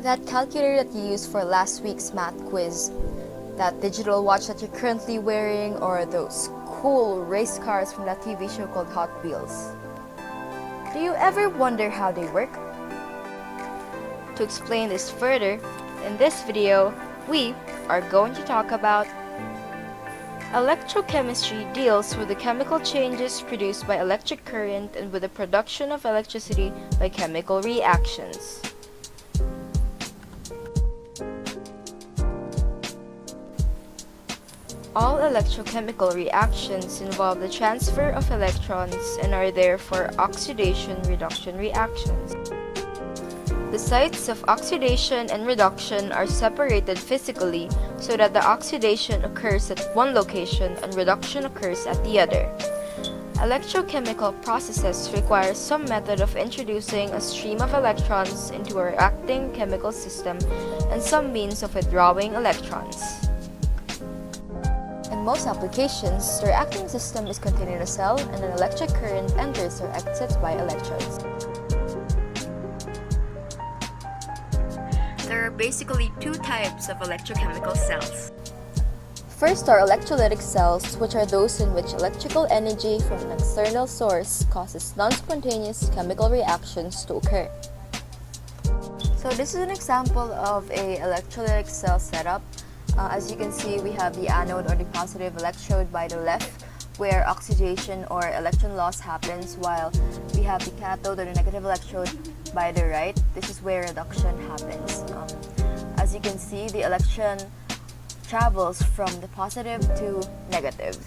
That calculator that you used for last week's math quiz, that digital watch that you're currently wearing, or those cool race cars from that TV show called Hot Wheels. Do you ever wonder how they work? To explain this further, in this video, we are going to talk about electrochemistry deals with the chemical changes produced by electric current and with the production of electricity by chemical reactions. All electrochemical reactions involve the transfer of electrons and are therefore oxidation-reduction reactions. The sites of oxidation and reduction are separated physically so that the oxidation occurs at one location and reduction occurs at the other. Electrochemical processes require some method of introducing a stream of electrons into a reacting chemical system and some means of withdrawing electrons. In most applications, the reacting system is contained in a cell and an electric current enters or exits by electrodes. There are basically two types of electrochemical cells. First are electrolytic cells, which are those in which electrical energy from an external source causes non-spontaneous chemical reactions to occur. So this is an example of an electrolytic cell setup. As you can see, we have the anode or the positive electrode by the left, where oxidation or electron loss happens, while we have the cathode or the negative electrode by the right. This is where reduction happens. As you can see, the electron travels from the positive to negative.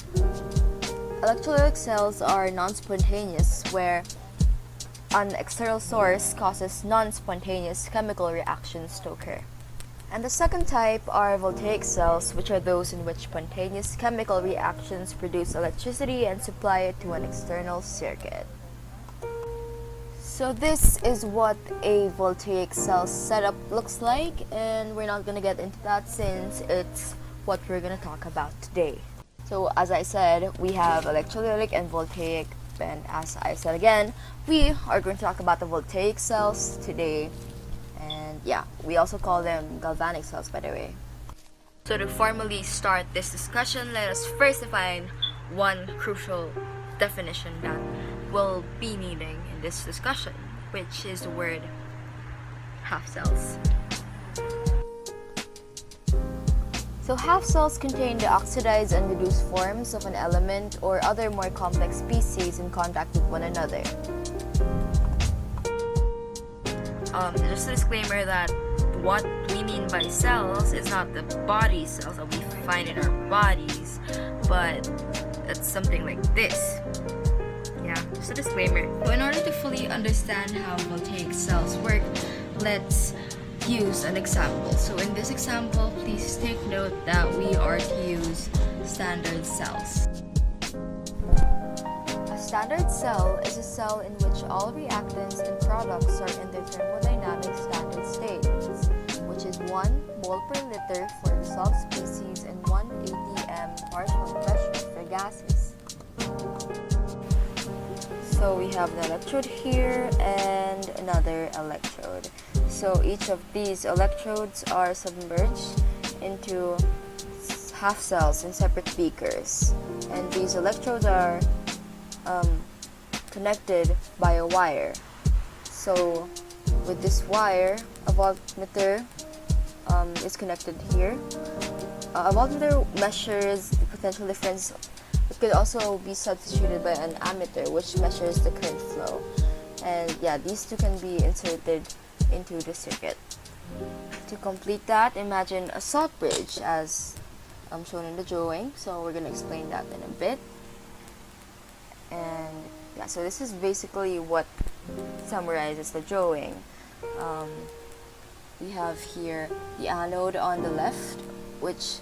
Electrolytic cells are non-spontaneous, where an external source causes non-spontaneous chemical reactions to occur. And the second type are voltaic cells, which are those in which spontaneous chemical reactions produce electricity and supply it to an external circuit. So this is what a voltaic cell setup looks like, and we're not going to get into that since it's what we're going to talk about today. So as I said, we have electrolytic and voltaic, and as I said again, we are going to talk about the voltaic cells today. And yeah, we also call them galvanic cells, by the way. So to formally start this discussion, let us first define one crucial definition that we'll be needing in this discussion, which is the word half cells. So half cells contain the oxidized and reduced forms of an element or other more complex species in contact with one another. Just a disclaimer that what we mean by cells is not the body cells that we find in our bodies, but it's something like this. Yeah, just a disclaimer. So in order to fully understand how voltaic cells work, let's use an example. So in this example, please take note that we are to use standard cells. A standard cell is a cell in which all reactants and products are in their thermodynamic standard states, which is 1 mole per liter for dissolved species and 1 atm partial pressure for gases. So we have an electrode here and another electrode. So each of these electrodes are submerged into half cells in separate beakers, and these electrodes are connected by a wire. So with this wire, a voltmeter is connected here. A voltmeter measures the potential difference. It could also be substituted by an ammeter, which measures the current flow. And yeah, these two can be inserted into the circuit. To complete that, imagine a salt bridge as shown in the drawing. So we're going to explain that in a bit. And yeah, so this is basically what summarizes the drawing. We have here the anode on the left, which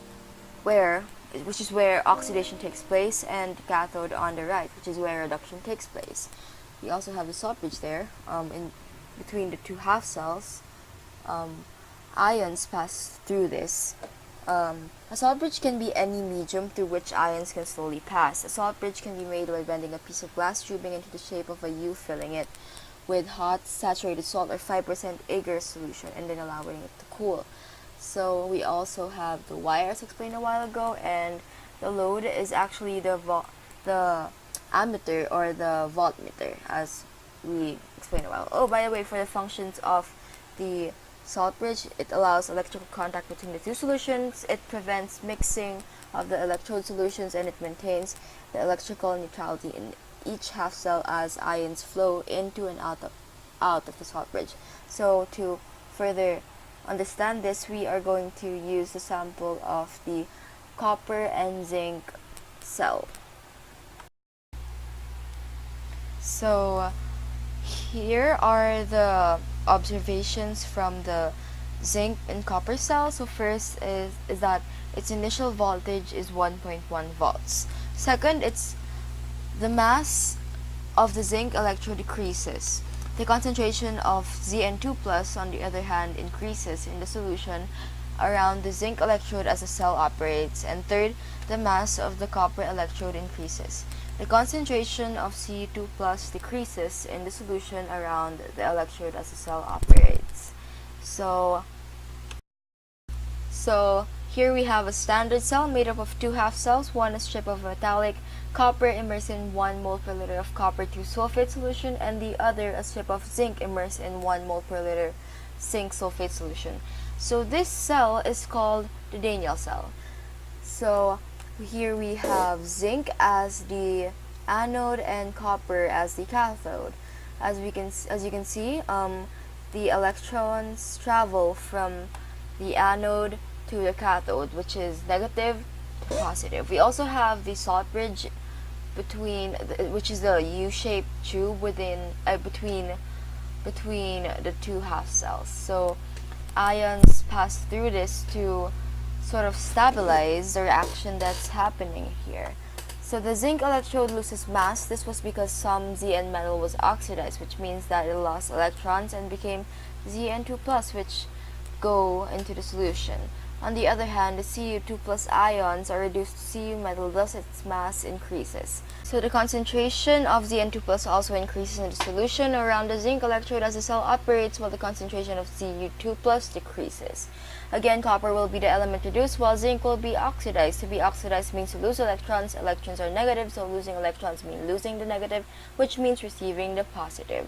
is where oxidation takes place, and the cathode on the right, which is where reduction takes place. We also have the salt bridge there. In between the two half cells, ions pass through this. A salt bridge can be any medium through which ions can slowly pass. A salt bridge can be made by bending a piece of glass tubing into the shape of a U, filling it with hot saturated salt or 5% agar solution and then allowing it to cool. So we also have the wire as explained a while ago, and the load is actually the ammeter or the voltmeter as we explained a while. Oh, by the way, for the functions of the salt bridge, it allows electrical contact between the two solutions, it prevents mixing of the electrode solutions, and it maintains the electrical neutrality in each half cell as ions flow into and out of the salt bridge. So to further understand this, we are going to use the sample of the copper and zinc cell. So here are the observations from the zinc and copper cell. So first is that its initial voltage is 1.1 volts. Second, it's the mass of the zinc electrode decreases. The concentration of Zn2 plus, on the other hand, increases in the solution around the zinc electrode as the cell operates. And third, the mass of the copper electrode increases. The concentration of Cu2 plus decreases in the solution around the electrode as the cell operates. So here we have a standard cell made up of two half cells, one a strip of metallic copper immersed in 1 mole per liter of copper 2 sulfate solution, and the other a strip of zinc immersed in 1 mole per liter zinc sulfate solution. So this cell is called the Daniell cell. So here we have zinc as the anode and copper as the cathode. As you can see, the electrons travel from the anode to the cathode, which is negative to positive. We also have the salt bridge which is the U-shaped tube between the two half cells. So ions pass through this to sort of stabilize the reaction that's happening here. So the zinc electrode loses mass. This was because some Zn metal was oxidized, which means that it lost electrons and became Zn2 plus, which go into the solution. On the other hand, the Cu2 plus ions are reduced to Cu metal, thus its mass increases. So the concentration of Zn2 plus also increases in the solution around the zinc electrode as the cell operates, while the concentration of Cu2 plus decreases. Again, copper will be the element reduced, while zinc will be oxidized. To be oxidized means to lose electrons. Electrons are negative, so losing electrons means losing the negative, which means receiving the positive.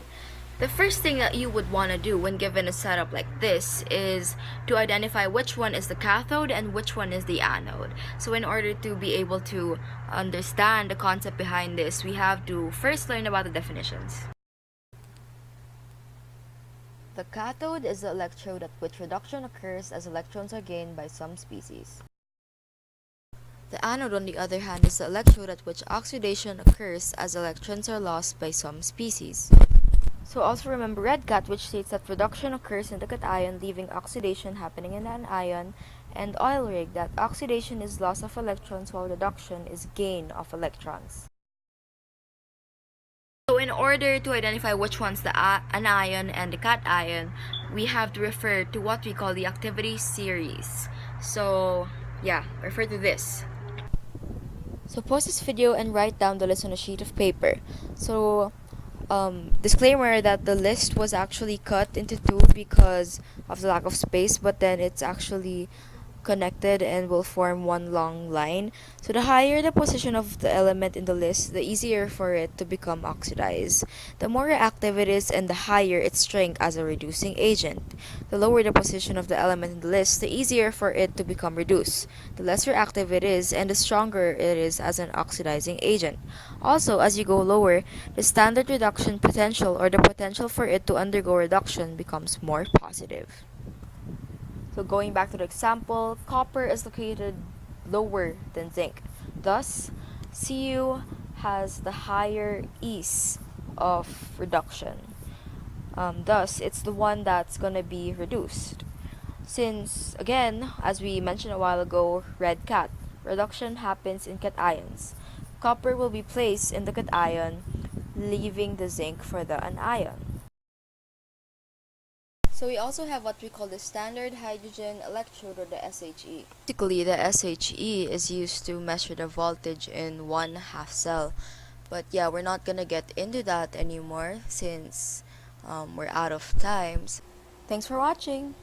The first thing that you would want to do when given a setup like this is to identify which one is the cathode and which one is the anode. So in order to be able to understand the concept behind this, we have to first learn about the definitions. The cathode is the electrode at which reduction occurs as electrons are gained by some species. The anode, on the other hand, is the electrode at which oxidation occurs as electrons are lost by some species. So also remember red cat, which states that reduction occurs in the cation, leaving oxidation happening in an ion, and oil rig, that oxidation is loss of electrons while reduction is gain of electrons. So in order to identify which one's the anion and the cation, we have to refer to what we call the activity series. So yeah, refer to this. So pause this video and write down the list on a sheet of paper. So disclaimer that the list was actually cut into two because of the lack of space, but then it's actually connected and will form one long line. So the higher the position of the element in the list, the easier for it to become oxidized. The more reactive it is and the higher its strength as a reducing agent. The lower the position of the element in the list, the easier for it to become reduced. The less reactive it is and the stronger it is as an oxidizing agent. Also, as you go lower, the standard reduction potential or the potential for it to undergo reduction becomes more positive. So going back to the example, copper is located lower than zinc. Thus, Cu has the higher ease of reduction. Thus, it's the one that's going to be reduced. Since, again, as we mentioned a while ago, red cat, reduction happens in cations. Copper will be placed in the cation, leaving the zinc for the anion. So we also have what we call the standard hydrogen electrode, or the SHE. Basically, the SHE is used to measure the voltage in one half cell. But yeah, we're not gonna get into that anymore since we're out of time. Thanks for watching.